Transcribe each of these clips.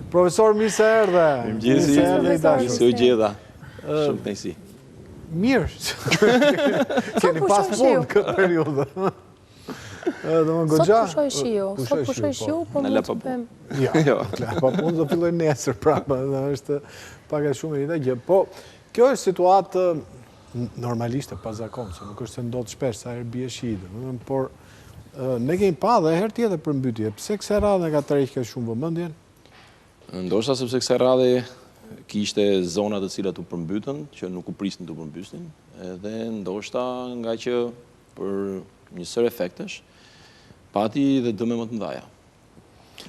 Profesor, mirë se erdhe. Mirë se u gjeda. Shumë të nësi. Mirë. Keni pas punë këtë periudhë. Sot pushoj shiu, po mund të bëjmë. Ja, pa punë do filloj nesër prapë, është pak e shumë e një gjë. Po, kjo është situatë normaliste, pa zakon, se nuk është se ndodhë shpesh, sa herë bie shi, por ne kemi pa dhe herë tjetër për mbytje. Pse kësaj radhe ka tërheqë shumë vëmendjen? Ndoshta sepse kësaj radhe kishte zona të cilat u përmbytën, që nuk u prisnin të përmbytnin, edhe ndoshta nga që për një sër efektesh, pati dhe dëme më të ndaja,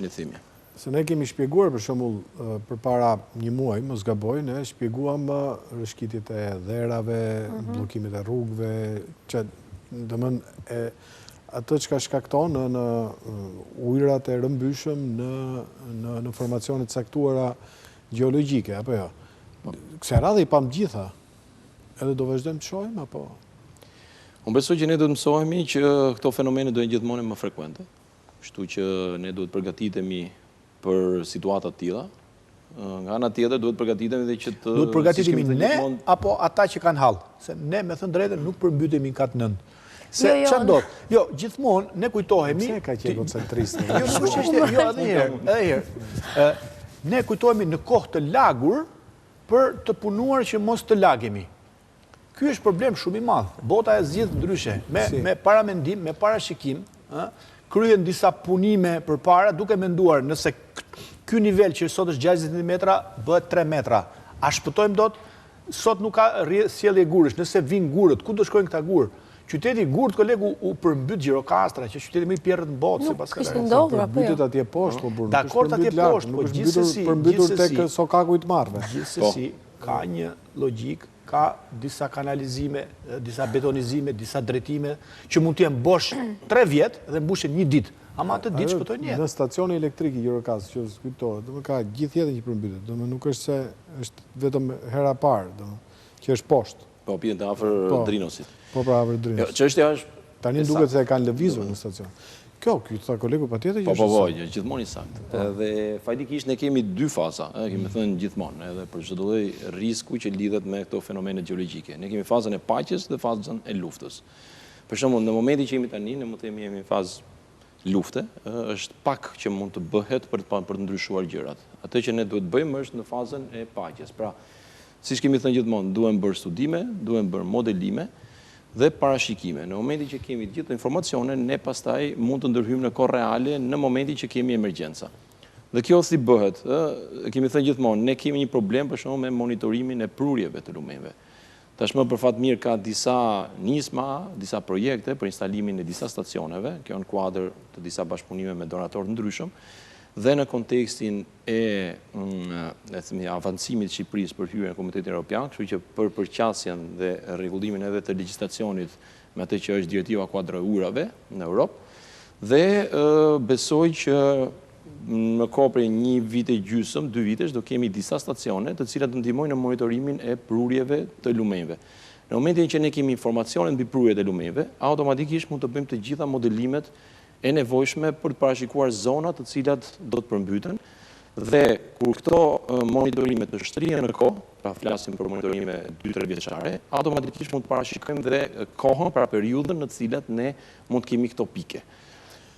në thimje. Se ne kemi shpjeguar, për shembull, përpara një muaji, mos gaboj, ne shpjeguam rrëshqitjet e dherave, bllokimet e rrugëve, që domethënë atë që ka shkakton në ujërat e rëmbyshëm në formacionet caktuara geologjike, apo jo? Kësaj radhe i pam gjitha, edhe do vazhdojmë të shohim, apo? Unë besoj që ne do të mësohemi që këto fenomene do jenë gjithmonë më frekuente, kështu që ne duhet përgatitemi për situatat tilla. Nga ana tjetër duhet përgatitemi dhe që të... Duhet përgatitemi ne, apo ata që kanë hall? Se ne, me thënë drejtën, nuk përmbytemi në katë nëndë. Se që ndodhë? Jo, gjithmonë ne kujtohemi... Pse ka që egocentriste? Jo, edhe herë. Ne kujtohemi në kohë të lagur për të punuar që mos të lagemi. Ky është problem shumë i madh. Bota e zgjidh ndryshe, me paramendim, me parashikim, kryen disa punime përpara duke menduar nëse ky nivel që sot është 60 metra bëhet 3 metra. A shpëtojmë dot? Sot nuk ka sjellje gurësh, nëse vinë gurët, ku do shkojnë këta gurë? Qyteti Gurt, kolegu, u përmbyt Gjirokastra, që qyteti më i pjerrët në botë, si pas kështë ndodhur, apo jo? Përmbytet atje poshtë, po burë. Dakord atje poshtë, po gjithsesi. Përmbytur tek sokaku i të marrëve. Gjithsesi, ka një logjik, ka disa kanalizime, disa betonizime, disa drejtime, që mund të jenë bosh 3 vjet dhe mbushen një ditë. Ama atë ditë shpëtojnë jetë. Në stacioni elektrik i Gjirokastër, që kujtohet, do ka gjithë jetën që përmbytet, do nuk është se është vetëm hera parë, që është poshtë. Po, pjen të afër Drinosit. Po, pra afër Drinosit. Çështja është... Tani duket se e kanë lëvizur në stacion. Kjo tha kolegu patjetër që është saktë. Po, gjithmonë i saktë. Dhe fajtikisht ne kemi 2 faza, kemi thënë gjithmonë, edhe për çdo lloj risku që lidhet me këto fenomene geologjike. Ne kemi fazën e paqes dhe fazën e luftës. Për shembull, në momentin që jemi tani, ne mund të jemi në fazë lufte, është pak që mund të bëhet për të ndryshuar gjërat. Atë që ne duhet bëjmë është në fazën e paqes. Pra, siç kemi thënë gjithmonë, duhem bërë studime, duhem bërë modelime dhe parashikime. Në momentin që kemi të gjitha informacionet, ne pastaj mund të ndërhyjmë në kohë reale në momentin që kemi emergjenca. Dhe kjo si bëhet? Kemi thënë gjithmonë, ne kemi një problem për shembull me monitorimin e prurjeve të lumenjve. Tashmë për fat mirë ka disa nisma, disa projekte për instalimin e disa stacioneve, kjo në kuadër të disa bashkëpunime me donatorë të ndryshëm, dhe në kontekstin e avancimit të Shqipërisë për hyrjen në Komunitetin Evropian, kështu që për përqasjen dhe rregullimin edhe të legjislacionit me atë që është direktiva kuadro e ujrave në Europë, dhe besoj që në kohë prej 1 vit e gjysmë, 2 vitesh, do kemi disa stacione të cilat do ndihmojnë në monitorimin e prurjeve të lumenjve. Në momentin që ne kemi informacione mbi prurjet e lumenjve, automatikisht mund të bëjmë të gjitha modelimet e nevojshme për të parashikuar zonat të cilat do të përmbyten, dhe kur këto monitorime të shtrihen në kohë, pra flasim për monitorime 2-3 vjeçare, automatikisht mund të parashikojmë dhe kohën, pra periudhën në të cilat ne mund të kemi këto pike.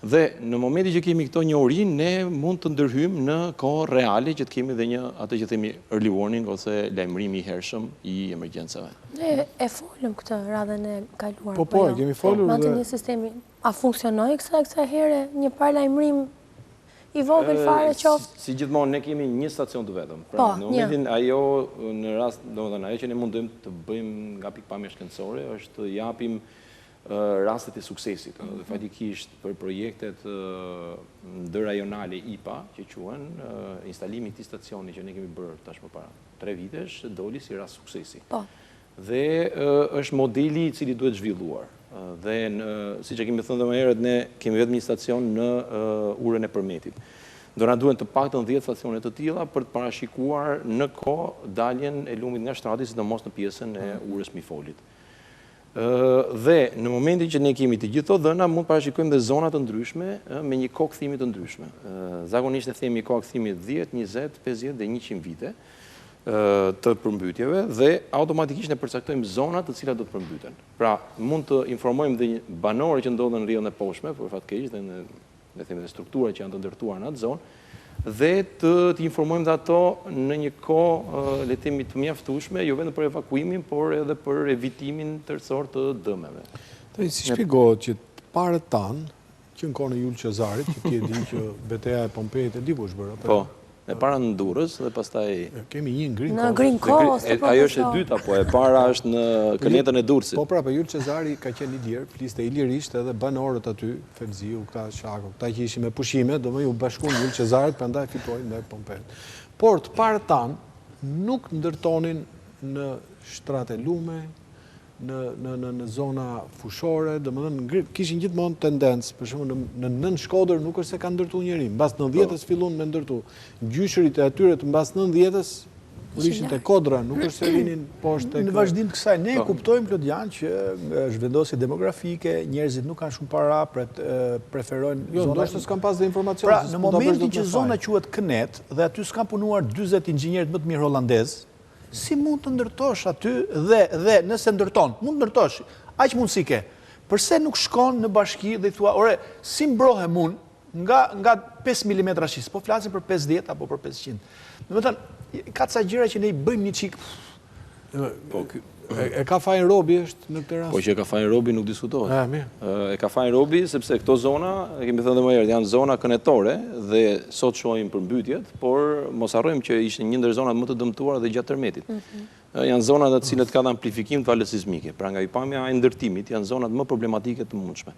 Dhe në momentin që kemi këto njohuri, ne mund të ndërhyjmë në kohë reale që të kemi dhe një atë që themi early warning ose lajmërimi i hershëm i emergjencave. Ne e folëm këtë radhën e kaluar. Po, kemi folur dhe një sistemi. A funksionoi kësaj here një paralajmërim i vogël fare qoftë? Si gjithmonë ne kemi një stacion të vetëm. Pra në momentin ajo në rast, domethënë ajo që ne mundojmë të bëjmë nga pikpamja shkencore është të japim rastet e suksesit, dhe fatikisht për projektet ndërrajonale IPA, që quhen instalimi i këtij stacioni që ne kemi bërë tashmë para 3 vitesh, doli si rast suksesi. Dhe është modeli i cili duhet zhvilluar. Dhe siç e kemi thënë më herët, ne kemi vetëm një stacion në urën e Përmetit. Do na duhen të paktën 10 stacione të tilla për të parashikuar në kohë daljen e lumit nga shtrati, sidomos në pjesën e urës Mifolit. Dhe në momentin që ne kemi të gjithë të dhëna, mund parashikojmë dhe zonat të ndryshme me një kohë kthimi të ndryshme. Zakonisht e themi kohë kthimi 10, 20, 50 dhe 100 vite të përmbytjeve dhe automatikisht ne përcaktojmë zonat të cilat do të përmbyten. Pra, mund të informojmë dhe banorë që ndodhen në rrjedhën e poshtme, për fatkeqësisht dhe ne themi dhe strukturat që janë të ndërtuar në atë zonë, dhe të informojmë dhe ato në një kohë le të themi të mjaftueshme, jo vetëm për evakuimin, por edhe për evitimin tërësor të dëmeve. Si shpjegohet që parët tanë, që në kohën e Jul Cezarit, që ti e di që betejë e Pompejit e di ku është bërë? Po, e para në Durrës dhe pastaj kemi një në Green Coast. Në Green Coast. Ajo është e dyta, po e para është në kënetën e Durrësit. Po pra, Jul Cezari ka qenë i lirë, fliste i lirisht edhe banorët aty, Felziu, këta Shako, këta që ishin me pushime, do më ju bashkuan Jul Cezarit, prandaj fitojnë ndaj Pompejit. Por të parët tanë nuk ndërtonin në shtrate lume, në zona fushore, domethënë kishin gjithmonë tendencë, për shembull në nën Shkodër nuk është se ka ndërtu njëri, mbas 90-s fillon me ndërtu. Gjyshërit e atyre të mbas 90-s ishin te kodra, nuk është se vinin poshtë. Në vazhdim të kësaj, ne kuptojmë, Klodian, që është vendosje demografike, njerëzit nuk kanë shumë para, preferojnë zona. Jo, ndoshta s'kan pas dhe informacion. Pra, në momentin që zona quhet Kënet dhe aty s'kan punuar 40 inxhinierët më të mirë holandez, si mund të ndërtosh aty dhe nëse ndërton, mund të ndërtosh, aq mundësi ke. Përse nuk shkon në bashki dhe i thua, ore, si mbrohem unë nga 5 mm shis, po flasim për 50 apo për 500. Domethënë, ka ca gjëra që ne i bëjmë një çik. E ka fajin robi është në këtë rast? Po që e ka fajin robi nuk diskutohet. Mirë. E ka fajin robi sepse këto zona, e kemi thënë dhe më herët, janë zona kënetore dhe sot shohim përmbytjet, por mos harrojmë që ishin një ndër zonat më të dëmtuara dhe gjatë tërmetit. Janë zonat të cilët kanë amplifikim të valës sismike. Pra nga pikpamja e ndërtimit janë zonat më problematike të mundshme.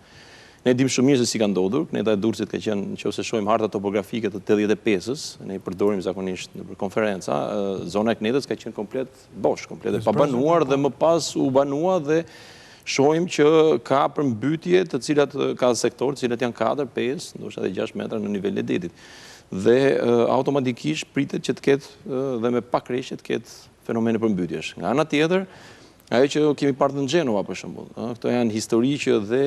Ne dim shumë mirë se si ka ndodhur, Këneta e Durrësit ka qenë, nëse shohim harta topografike të 85-s, ne i përdorim zakonisht në konferenca, zona e Kënetës ka qenë komplet bosh, komplet e pabanuar dhe më pas u banua dhe shohim që ka përmbytje të cilat ka sektor, të cilat janë 4, 5, ndoshta edhe 6 metra në nivel e detit. Dhe automatikisht pritet që të ketë dhe me pak rreshje të ketë fenomene përmbytjesh. Nga ana tjetër, ajo që kemi parë në Gjenova, për shembull, këto janë histori që dhe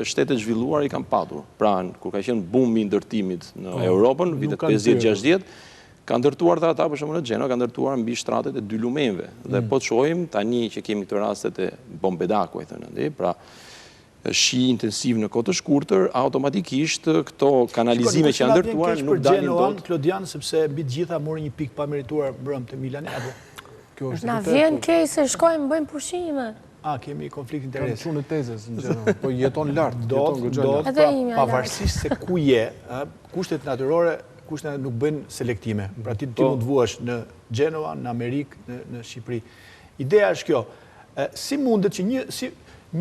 shtetet zhvilluar i kanë patur. Pra, kur ka qenë bumi i ndërtimit në Europën, vitet 50-60, kanë ndërtuar dhe ata, për shembull në Gjenova, kanë ndërtuar mbi shtratet e 2 lumenve. Dhe po të shohim tani që kemi këto rastet e Bombedaku, pra shi intensiv në kohë të shkurtër, automatikisht këto kanalizime që janë ndërtuar nuk dalin dot. Klodian, sepse mbi të gjitha mori një pikë pa merituar brëm të Milani apo na vjen kej se shkojmë bëjmë pushime. Kemi konflikt interesi. Kam shumë tezës në Gjenova, po jeton lartë. Do pavarësisht se ku je, kushtet natyrore, kushtet nuk bëjnë selektime. Pra ti mund të vuash në Gjenova, në Amerikë, në Shqipëri. Ideja është kjo, si mundet që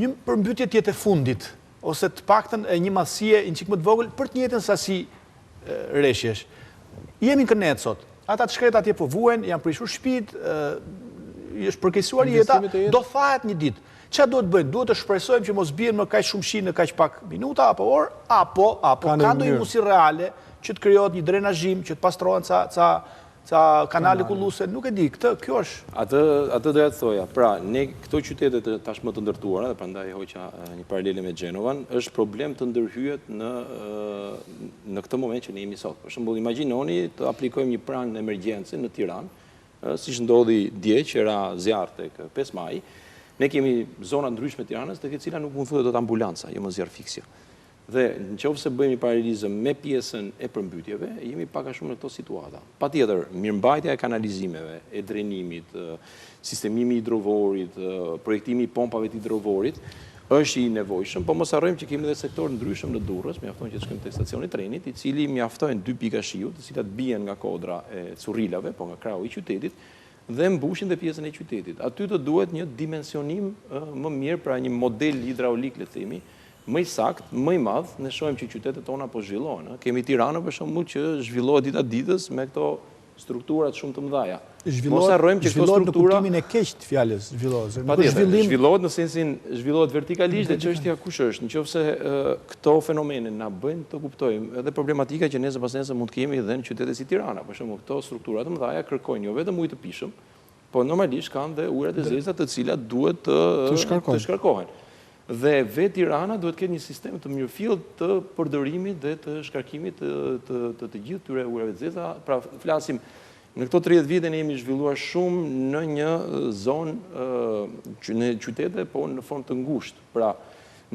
një përmbytje të jetë e fundit, ose të paktën e një madhësie një çik më të vogël për të njëjtën sasi rreshjesh. Jemi në Kënet sot. Ata të shkret atje po vuajnë, janë prishur shtëpit, është përkeqësuar jeta, do thahet një ditë. Çfarë duhet bëjnë? Duhet të shpresojmë që mos bien më kaq shumë shi në kaq pak minuta apo orë, apo ka ndonjë mundësi reale që të krijohet një drenazhim, që të pastrohen ca kanale kulluese, nuk e di, kjo është. Atë doja të thoja. Pra, ne këto qytete tashmë të ndërtuara, dhe prandaj hoqa një paralele me Gjenovan, është problem të ndërhyjet në këtë moment që ne jemi sot. Për shembull, imagjinoni të aplikojmë një pranë emergjencë në Tiranë, siç ndodhi dje që era zjarr tek 5 maj. Ne kemi zona ndryshme të Tiranës tek e cila nuk mund thuhet dot ambulanca, jo më zjarr fiksja. Dhe në qoftë se bëjmë një paralelizëm me pjesën e përmbytjeve, jemi pak a shumë në këto situata. Patjetër, mirëmbajtja e kanalizimeve, e drenimit, sistemimi i hidrovorit, projektimi i pompave të hidrovorit, është i nevojshëm, po mos harrojmë që kemi edhe sektor ndryshëm në Durrës, mjafton që të shkojmë tek stacioni i trenit, i cili mjaftojnë 2 pika shiu, të cilat bien nga kodra e Currilave, po nga krahu i qytetit, dhe mbushin dhe pjesën e qytetit. Aty të duhet një dimensionim më mirë, pra një model hidraulik, le të themi, më i sakt, më i madh, ne shohim që qytetet tona po zhvillohen. Kemi Tiranën për shembull që zhvillohet dita ditës me këto strukturat shumë të mëdha. Mos harrojmë që këto struktura në kuptimin e keq të fjalës zhvillohet. Zhvillohet në sensin zhvillohet vertikalisht dhe çështja kush është. Nëse këto fenomene na bëjnë të kuptojmë edhe problematika që nesër pas nesër mund të kemi edhe në qytete si Tirana. Për shembull, këto struktura të mëdha kërkojnë jo vetëm ujë të pishëm, po normalisht kanë dhe ujërat e zeza të cilat duhet të shkarkohen. Dhe vetë Tirana duhet ketë një sistem të mirëfillt të përdorimit dhe të shkarkimit të gjithë këtyre ujërave të zeza. Pra flasim, në këto 30 vite ne jemi zhvilluar shumë në një zonë në qytete, po në formë të ngushtë. Pra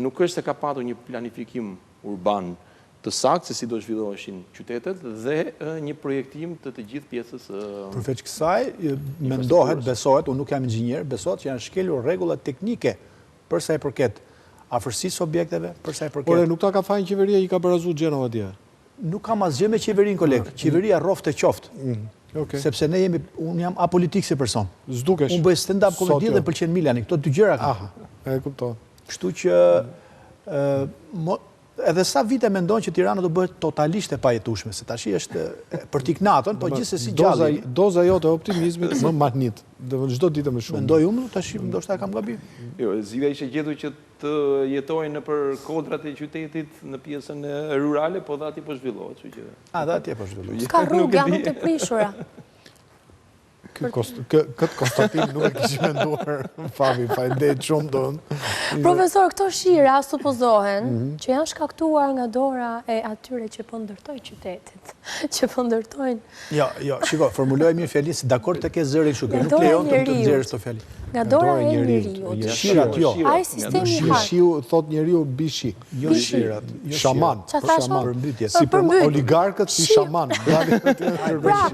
nuk është se ka patur një planifikim urban të saktë se si do zhvilloheshin qytetet dhe një projektim të gjithë pjesës. Përveç kësaj, mendohet, besohet, unë nuk jam inxhinier, besohet që janë shkelur rregullat teknike për sa i përket afërsisë objekteve, për sa i përket. Por nuk ta ka fajin qeveria, i ka barazuar Gjenova atje. Nuk kam asgjë me qeverinë, kolegë. Qeveria rroft e qoftë. Sepse ne jemi, unë jam apolitik si person. Zdukesh. Unë bëj stand-up komedi dhe pëlqen Milani, këto dy gjëra kam. E kuptoj. Kështu që edhe sa vite mendojnë që Tirana do bëhet totalisht e pajetueshme, se tash është për tiknatën, po gjithsesi gjallë. Doza jote e optimizmit më mahnit, çdo ditë më shumë. Mendoj unë, tash ndoshta kam gabim. Jo, Zida ishte gjetur që të jetojnë nëpër kodrat e qytetit në pjesën rurale, po dhe atje po zhvillohet, kështu që. Dhe atje po zhvillohet. Ka rrugë janë të prishura. Këtë konstatim nuk e kishim menduar, Fabi, faleminderit shumë donë. Profesor, këto shira supozohen që janë shkaktuar nga dora e atyre që po ndërtoj qytetit, që po ndërtojnë. Jo, shiko, formuloj mirë fjalin, si dakord të ke zërin kështu, nuk lejon të nxjerrësh këto fjali. Nga dora e njeriut. Shirat jo. Ai sistemi i hartë. Shiu thot njeriu bishi, jo shirat, shaman. Përmbytje. Si për oligarkët si shaman.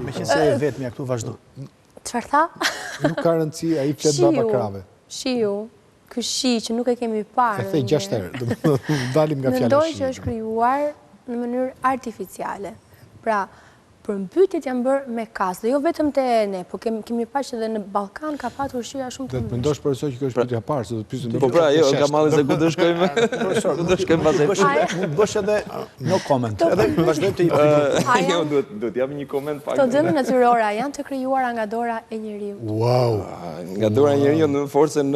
Meqense e vetmja këtu vazhdo. Çfarë tha? Nuk ka rëndësi, ai flet baba krave. Shiu, ky shi që nuk e kemi parë. E the 6 herë, dalim nga fjala shi. Mendoj që është krijuar në mënyrë artificiale. Pra, përmbytjet janë bërë me kasë, dhe jo vetëm te ne, po kemi parë që edhe në Ballkan ka patur shira shumë të mëdha. Mendosh për që kjo është pyetja e parë, se do të pyesim. Po pra, jo, ka marrë se ku do shkojmë. Ku do shkojmë pas. Mund bësh edhe no comment. Edhe vazhdojmë të jemi. Jo, duhet jap një koment pak. Këto dëme natyrore janë të krijuara nga dora e njeriut. Wow. Nga dora e njeriut në forcën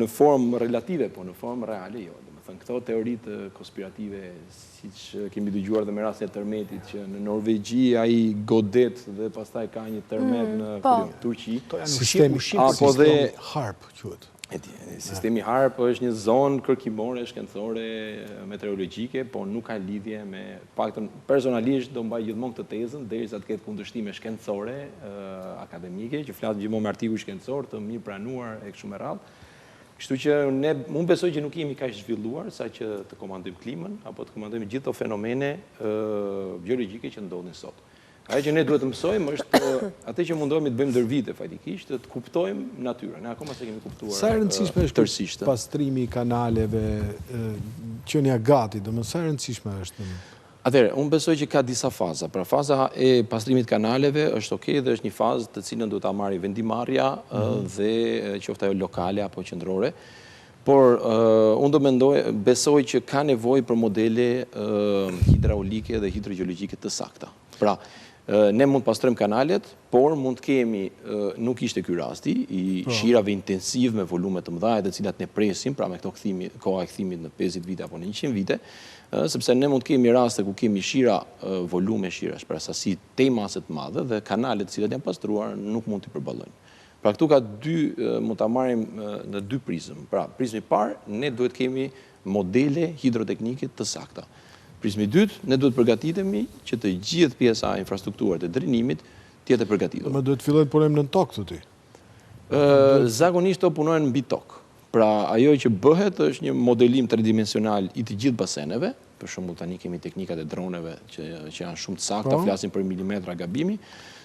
në formë relative, po në formë reale jo. Këto teoritë konspirative, siç kemi dëgjuar dhe me rastin e tërmetit, që në Norvegji ai godet dhe pastaj ka një tërmet në Turqi. Sistemi HARP quhet. Sistemi HARP është një zonë kërkimore shkencore meteorologjike, po nuk ka lidhje me, paktën personalisht do mbaj gjithmonë këtë tezën derisa të ketë kundërshtime shkencore akademike, që flas gjithmonë me artikuj shkencor të mirë pranuar e kështu me radhë. Kështu që unë besoj që nuk jemi kaq zhvilluar sa që të komandojmë klimën, apo të komandojmë gjithë të fenomene biologjike që ndodhin sot. Ajo që ne duhet të mësojmë është atë që mundohemi të bëjmë ndër vite faktikisht, të kuptojmë natyrën. Ne akoma se kemi kuptuar. Sa e rëndësishme është pastrimi i kanaleve, qenia gati, domethënë sa e rëndësishme është? Atëherë, unë besoj që ka disa faza. Pra faza e pastrimit kanaleve është okay dhe është një fazë të cilën duhet ta marrë vendimarrja dhe qoftë ajo lokale apo qendrore. Por unë besoj që ka nevojë për modele hidraulike dhe hidrogjeologjike të sakta. Pra, ne mund të pastrojmë kanalet, por mund të kemi, nuk ishte ky rasti, i shirave intensiv me volume të mëdha të cilat ne presim, pra me këto koha e kthimit në 50 vite apo në 100 vite, sepse ne mund të kemi raste ku kemi shira, volume shirash, pra sasi tej mase të madhe dhe kanalet të cilat janë pastruar nuk mund t'i përballojnë. Pra këtu ka mund ta marrim në dy prizmë. Pra, prizmi i parë, ne duhet kemi modele hidroteknike të sakta. Prizmi i dytë, ne duhet përgatitemi që të gjithë pjesa e infrastrukturës të drenimit të jetë e përgatitur. Do duhet fillojnë punojmë nën tokë thotë ti. Zakonisht to punojnë mbi tokë. Pra, ajo që bëhet është një modelim tridimensional i të gjithë baseneve, për shembull tani kemi teknikat e droneve që janë shumë të sakta, flasin për milimetra gabimi.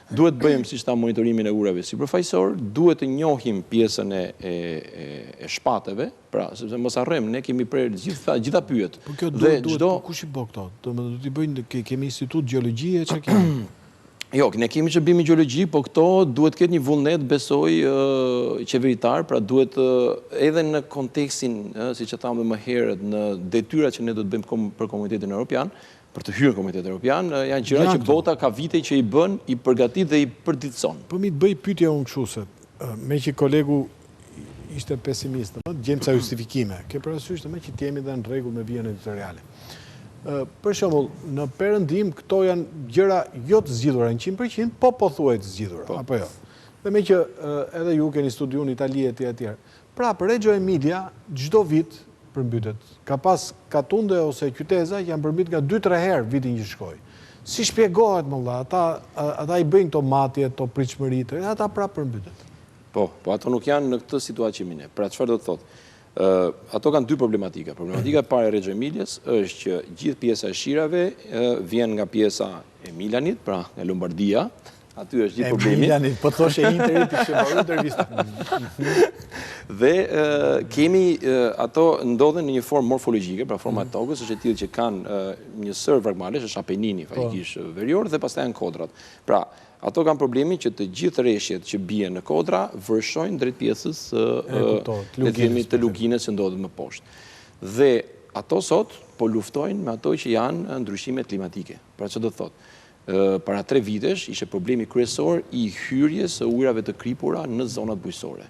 Duhet bëjmë siç tha monitorimin e urave sipërfaqësor, duhet të njohim pjesën e shpateve, pra sepse mos harrojmë, ne kemi prerë gjitha pyet. Po kjo duhet kush i bë këto? Do t'i bëjnë kemi institut gjeologjie çka kemi? Jo, ne kemi shërbim gjeologji, po këto duhet ketë një vullnet, besoj, qeveritar, pra duhet edhe në kontekstin, siç e thamë më herët, në detyrat që ne do të bëjmë për Komunitetin Evropian, për të hyrë Komunitetin Evropian, janë gjëra që bota ka vite që i bën, i përgatit dhe i përditëson. Po mi të bëj pyetja unë kështu se, me që kolegu ishte pesimist, gjemë ca justifikime, ke parasysh me që t'jemi dhe në rregull me vijën editoriale. Për shembull, në Perëndim këto janë gjëra jo të zgjidhura në 100%, po thuaj të zgjidhura, apo jo. Dhe me që edhe ju keni studiu në Itali e tjerë. Pra, për Reggio Emilia, gjdo vit përmbytet. Ka pas Katunde ose Qyteza janë përmbyt nga 2-3 herë vitin që shkoj. Si shpjegohet më dha, ata i bëjnë to matje, to pritshmëritë, ata pra përmbytet. Po ato nuk janë në këtë situatë që mine. Pra çfarë do të thotë? Ato kanë dy problematika. Problematika e parë e Reggio Emilias është që gjithë pjesa e shirave vjen nga pjesa e Milanit, pra nga Lombardia. Aty është gjithë problemi. Milanit, po thoshe Interit, ishte mbaruar intervista. Dhe kemi ato ndodhen në një formë morfologjike, pra forma e tokës është e tillë që kanë një sër vargmalesh, është Apenini faktikisht verior dhe pastaj janë kodrat. Pra, ato kanë problemin që të gjithë rreshjet që bien në kodra vërshojnë drejt pjesës të luginës që ndodhet më poshtë. Dhe ato sot po luftojnë me ato që janë ndryshimet klimatike. Pra çfarë do të thotë? Para 3 vitesh ishe problemi kryesor i hyrjes së ujrave të kripura në zonat bujqësore.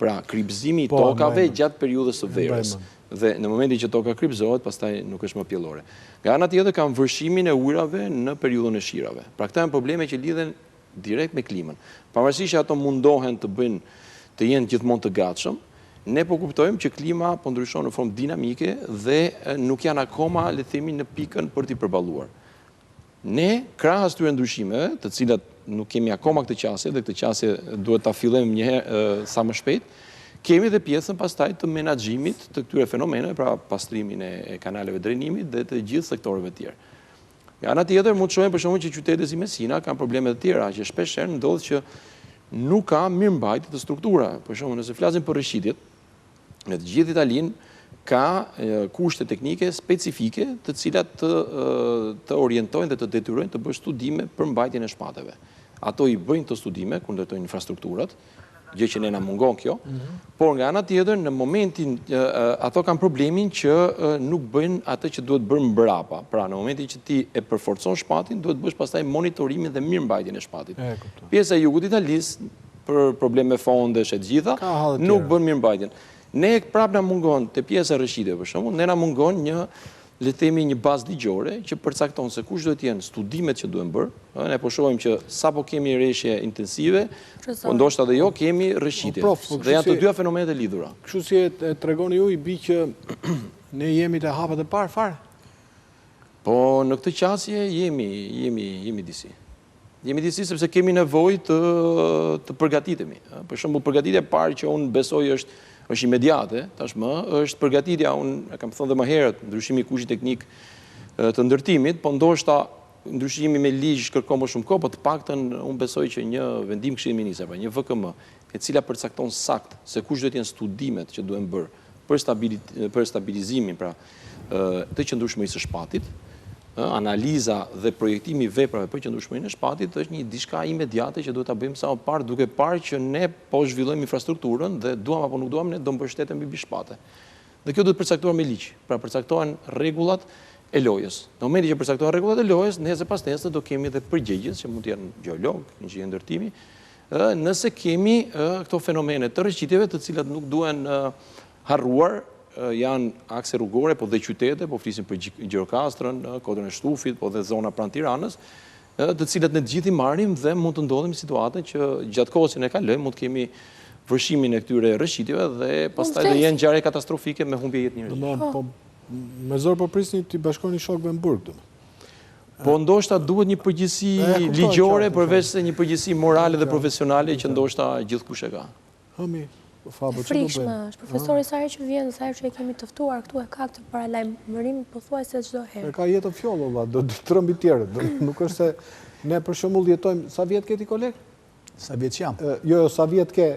Pra, kripëzimi i tokave gjatë periudhës së verës. Dhe në momentin që toka kripëzohet, pastaj nuk është më pjellore. Nga ana tjetër kanë vërshimin e ujrave në periudhën e shirave. Pra, këta janë probleme që lidhen direkt me klimën. Pavarësisht që ato mundohen të jenë gjithmonë të gatshëm, ne po kuptojmë që klima po ndryshon në formë dinamike dhe nuk janë akoma, le të themi, në pikën për t'i përballuar. Ne, krahas këtyre ndryshimeve, të cilat nuk kemi akoma këtë qasje, dhe këtë qasje duhet ta fillojmë një herë sa më shpejt, kemi dhe pjesën pastaj të menaxhimit të këtyre fenomeneve, pra pastrimin e kanaleve drejnimit dhe të gjithë sektoreve të tjerë. Nga ana tjetër, mund të shohim për shembull që qytetet si Messina kanë probleme të tjera, që shpeshherë ndodh që nuk ka mirëmbajtje të struktura. Për shembull, nëse flasim për rishitjet, në të gjithë Italinë ka kushte teknike specifike të cilat të orientojnë dhe të detyrojnë të bëjnë studime për mbajtjen e shpateve. Ato i bëjnë të studime, kur ndërtojnë infrastrukturat, gjë që ne na mungon kjo, por nga ana tjetër, në momentin, ato kanë problemin që nuk bëjnë atë që duhet bërë mbrapa. Pra, në momentin që ti e përforcon shpatin, duhet bësh pastaj monitorimin dhe mirëmbajtjen e shpatit. Pjesa e jugut Italisë, për probleme fondesh e të gjitha, nuk bën mirëmbajtjen. Ne prapë na mungon te pjesa e rreshitjeve për shembull, ne na mungon një, le të themi, një bazë ligjore që përcakton se kush duhet të jenë studimet që duhen bërë. Ne po shohim që sapo kemi rreshje intensive, po ndoshta edhe jo kemi rreshitje. Dhe janë të dyja fenomenet e lidhura. Kështu si e tregoni ju, i bi që ne jemi te hapat e parë fare. Po në këtë qasje jemi disi. Jemi disi sepse kemi nevojë të përgatitemi. Për shembull, përgatitja e parë që unë besoj është imediate, tashmë, është përgatitja, unë kam thënë dhe më herët, ndryshimi i kushtit teknik të ndërtimit, po ndoshta ndryshimi me ligj kërkon më shumë kohë, po të paktën unë besoj që një vendim Këshillit Ministrave, pra një VKM, e cila përcakton sakt se kush duhet të jenë studimet që duhen bërë për stabilizimin, pra të qëndrueshmërisë së shpatit, analiza dhe projektimi veprave për qëndrueshmërinë e shpatit është një diçka imediate që duhet ta bëjmë sa më parë, duke parë që ne po zhvillojmë infrastrukturën dhe duam apo nuk duam, ne do mbështetemi mbi shpate. Dhe kjo duhet përcaktuar me ligj. Pra përcaktohen rregullat e lojës. Në momentin që përcaktohen rregullat e lojës, nesër pas nesër do kemi edhe përgjegjës që mund të jenë gjeolog, inxhinier ndërtimi, nëse kemi këto fenomene të rreshitjeve të cilat nuk duhen harruar, janë akse rrugore, po dhe qytete, po flisim për Gjirokastrën, Kodrën e Shtufit, po dhe zona pranë Tiranës, të cilat ne të gjithë i marrim dhe mund të ndodhemi situatën që gjatë kohës që ne kalojmë mund të kemi vërshimin e këtyre rreshitjeve dhe pastaj do jenë ngjarje katastrofike me humbje jetë njerëzish. Po me zor po prisni ti bashkoni shokëve në burg, Po ndoshta duhet një përgjegjësi ligjore përveç se një përgjegjësi morale dhe profesionale që ndoshta gjithkush e ka. Frikshme është. Profesori sa herë që vjen, sa herë që e kemi të ftuar këtu e ka këtë paralajmërim pothuajse çdo herë. Ka jetë fjollë, valla, do të trëmbi tjerë. Nuk është se ne për shembull jetojmë, sa vjet ke ti koleg? Sa vjet jam? Jo, sa vjet ke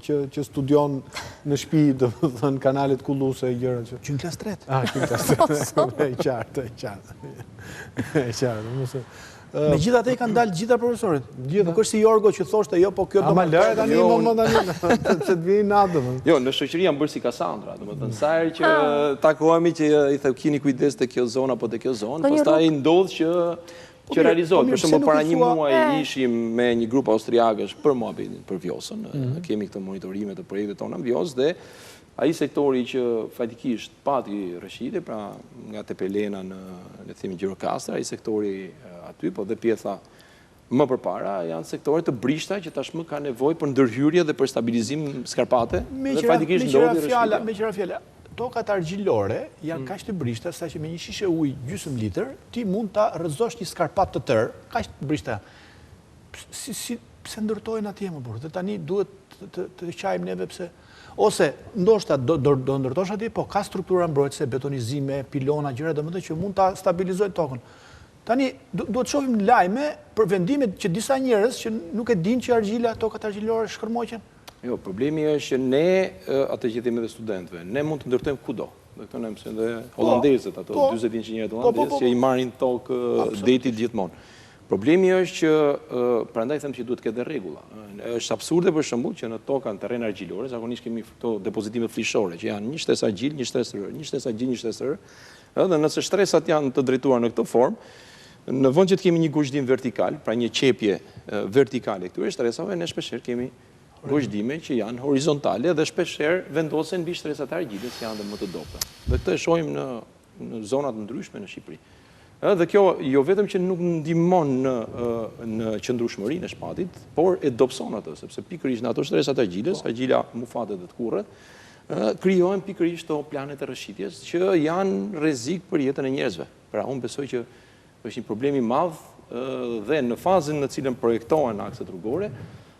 që studion në shtëpi, domethënë kanalet kulluse gjëra që. Që në klasë 3. Që në klasë 3. E qartë. Me gjitha te i kanë dalë gjitha profesorit. Nuk është si Jorgo që thoshte jo, po kjo do më lërë tani, më tani, që të vinë natë. Jo, në shoqëri janë bërë si Kassandra, domethënë sa herë që takohemi që i thënë keni kujdes te kjo zonë apo te kjo zonë, pastaj ndodh që realizohet. Për shembull, para një muaji ishim me një grup austriakësh për muhabetin për Vjosën. Kemi këtë monitorime të projektit tonë në Vjosë dhe ai sektori që fatikisht pati rreshitje, pra nga Tepelena në le të themi Gjirokastër, ai sektori aty, po dhe pjesa Më përpara janë sektore të brishta që tashmë ka nevojë për ndërhyrje dhe për stabilizim skarpate. Me qëra fjalla, tokat argjilore janë kaq të brishta sa që me një shishe ujë gjysmë litër ti mund ta rrëzosh një skarpat të tërë, kaq të brishta. Pse ndërtojnë atje më burr? Dhe tani duhet të qajmë neve pse ose ndoshta do ndërtosh atje, po ka struktura mbrojtëse, betonizime, pilona, gjëra domethënë që mund ta stabilizojnë tokën. Tani, duhet shohim lajme për vendimet që disa njerëz që nuk e dinë që argjila, tokat argjilore shkërmoqen. Jo, problemi është që ne, atë që themi dhe studentëve, ne mund të ndërtojmë kudo. Dhe këto ne mësojnë dhe holandezët, ato 40 inxhinierët holandezë që i marrin tokë detit gjithmonë. Problemi është që, prandaj them që duhet të ketë rregulla. Është absurde për shembull që në toka në terren argjilore, zakonisht kemi këto depozitime fllishore që janë një shtesë argjil, një shtesë rër, një shtesë argjil, një shtesë rër. Dhe nëse shtresat janë të drejtuar në këtë formë, në vend që të kemi një guzhdim vertikal, pra një qepje vertikale këtyre shtresave, ne shpeshherë kemi guzhdime që janë horizontale dhe shpeshherë vendosen mbi shtresat e argjilës që janë dhe më të dobta. Dhe këtë e shohim në zonat ndryshme në Shqipëri. Dhe kjo jo vetëm që nuk ndihmon në qëndrueshmërinë e shpatit, por e dobëson atë, sepse pikërisht në ato shtresat e argjilës, argjila mufate dhe të kurrët, krijohen pikërisht to planet e rrëshqitjes që janë rrezik për jetën e njerëzve. Pra unë besoj që është një problem i madh dhe në fazën në cilën projektohen akset rrugore,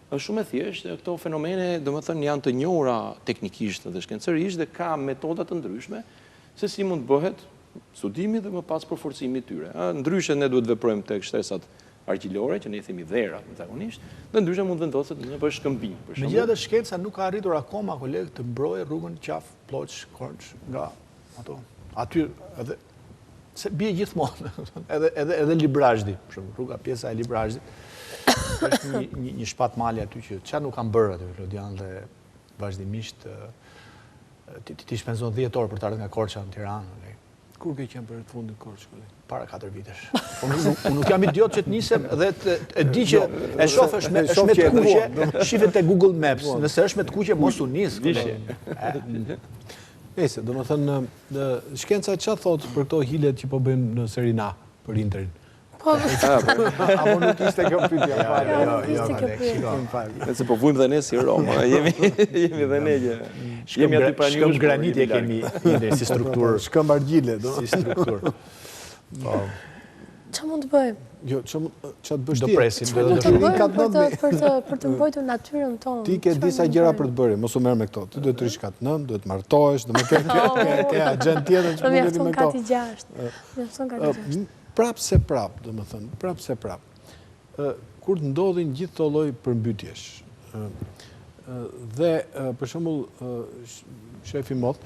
është shumë e thjeshtë, këto fenomene, domethënë, janë të njohura teknikisht dhe shkencërisht dhe ka metoda të ndryshme se si mund bëhet studimi dhe më pas përforcimi i tyre. Ndryshe ne duhet veprojmë tek shtresat argjilore, që ne i themi dhera zakonisht, dhe ndryshe mund vendoset në për shkëmbim. Megjithatë shkenca nuk ka arritur akoma koleg të mbrojë rrugën qaf, Ploç, Korç nga ato. Aty edhe se bie gjithmonë, edhe Librazhdi, për shembull, rruga pjesa e Librazhdit, është një shpat mali aty që çfarë nuk kanë bërë aty Lodian dhe vazhdimisht ti shpenzon 10 orë për të ardhur nga Korça në Tiranë. Kur ke qenë për të fundit Korçë, koleg? Para 4 vitesh. Unë nuk jam idiot që të nisem dhe e di që e shoh është me të kuqe, shifet te Google Maps, nëse është me të kuqe mos u nis. Nëse, do më thënë, shkenca çfarë thotë për këto hilet që po bëjmë në Serina për Interin? Apo nuk ishte kjo pyetja? Jo, Nëse po vujmë dhe ne si Roma, jemi dhe ne që jemi aty pra një shkëm granitje kemi si strukturë. Shkëm argjile, do. Si strukturë. Qa mund të bëjmë? Jo, që të bësh Do presim, Qa mund të bëjmë për të mbojtur natyrën tonë? Ti ke disa gjëra për të bërë, mos u merr me këto. Ti duhet të rish kat 9, duhet të martohesh, do të ke agent tjetër që mund të me këto. Mjafton kati 6. Prap se prap, do më thënë, prap se prap. Kur të ndodhin gjithë të lloj përmbytjesh, dhe për shembull shefi Moth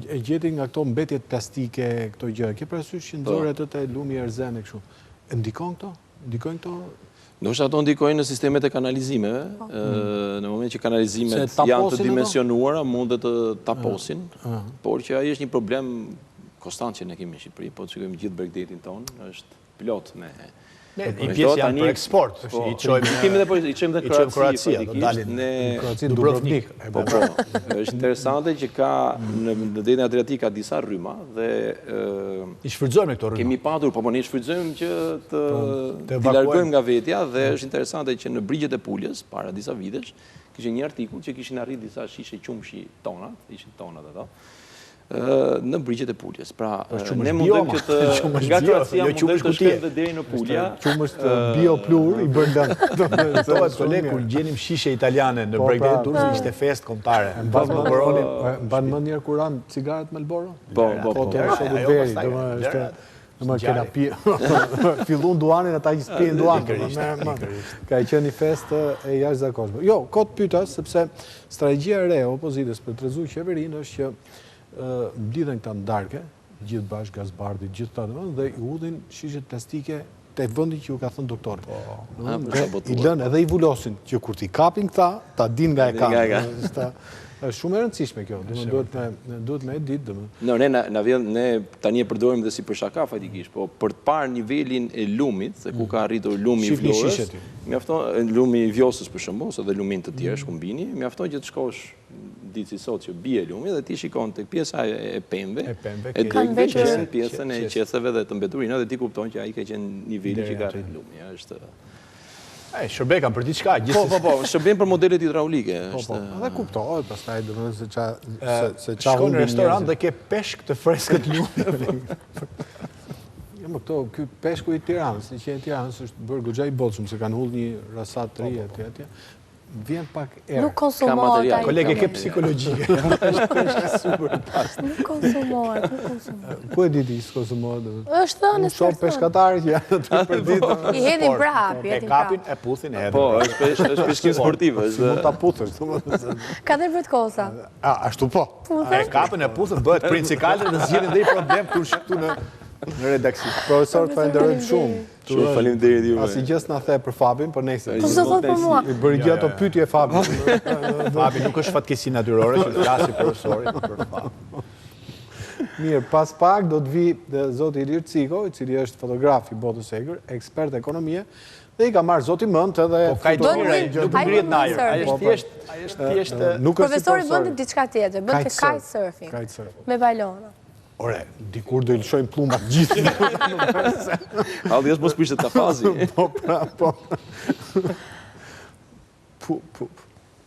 e gjeti nga këto mbetjet plastike, këto gjëra. Ke parasysh që nxorë ato te lumi i Erzene kështu. E ndikon këto? Ndikojnë këto? Ndoshta ato ndikojnë në sistemet e kanalizimeve, në moment që kanalizimet janë të dimensionuara, mund të taposin, por që ai është një problem konstant që ne kemi në Shqipëri, po të shikojmë gjithë Bregdetin tonë, është plot me një pjesë janë për eksport. I çojmë dhe Kroacia, do dalin Kroaci Dubrovnik. Po, është interesante që ka në detin Adriatik ka disa rryma dhe i shfrytëzojmë këto rryma. Kemi patur, po ne shfrytëzojmë që të largojmë nga vetja dhe është interesante që në brigjet e Pulës para disa vitesh kishte një artikull që kishin arrit disa shishe qumshi tonat, ishin tonat ato. Në brigjet e Pulës. Pra, ne mundem që të nga Kroacia mundem të shkojmë dhe deri në Pulja. Qumësht bioplur i bën lëndë. Këtohet koleg kur gjenim shishe italiane në Bregdetin e Turqit ishte fest kombëtare. Mban mend një kur han cigaret Marlboro? Po. Më kena fillun duanin ata që s'pijnë duanin. Ka qenë një fest e jashtëzakonshme. Jo, kot pyeta sepse strategjia e re e opozitës për të rrezuar qeverinë është që mblidhen këta ndarke, gjithë bashkë Gazbardit, gjithë ta dhe i udhin shishet plastike te vendi që ju ka thënë doktori. I lënë edhe i vulosin që kur t'i kapin këta, ta din nga e kanë. Është shumë e rëndësishme kjo, duhet me e ditë. Ne tani e përdorim dhe si për shaka fatikisht, po për të parë nivelin e lumit, se ku ka arritur lumi i Florës, lumi i Vjosës për shembull, ose dhe lumin të tjerë shkumbini, mjafton që të shkosh ditë si sot që bie lumi dhe ti shikon tek pjesa e pemëve, e drekëve që janë pjesën e qethëve dhe të mbeturinave dhe ti kupton që ai ka qenë niveli që ka arritur lumi. Shërbej kam për t'i qka, Po, shërbim për modelet hidraulike. Edhe kuptohet, pastaj domethënë se qa shkon në restorant dhe ke peshk të freskët lumi. Jo, më këto, ky peshku i Tiranës, në qenë Tiranës është bërë goxha i bollshëm se kanë hull një rasat të ri atje. Vjen pak erë. Nuk konsumohet. Kolege, ke psikologjike. Nuk konsumohet. Ku e diti së konsumohet? Është thënë Nuk shoh peshkatarë që janë aty për ditë. I hedhin prap, E kapin, e puthin, e Po, hedhin. është peshkim sportiv. Mund ta puthësh. ka dhe vërtet kosa. Ashtu po. E kapin, e puthin, bëhet princikale dhe zgjedhin dhe i problem këtu në redaksi. Profesor, falenderojmë shumë. Shumë faleminderit juve. Asi gjës na the për Fabin, por nejse. Po s'do thot për mua. I bëri gjë ato pyetje Fabin. Fabi nuk është fatkesi natyrore që të flasi profesorit për Fabi. Mirë, pas pak do të vi zoti Ilir Ciko, i cili është fotograf i botës egër, ekspert ekonomie, dhe i ka marrë zoti Mënt edhe... Po ka i të mire, nuk ngrihet në ajër. Ai është thjesht... Profesori bëndi diçka tjetër, bënd të kitesurfing. Me balona. Ore, dikur do i lëshojmë plumbat gjithë. Aldi është mos prishtet kafazi. Po.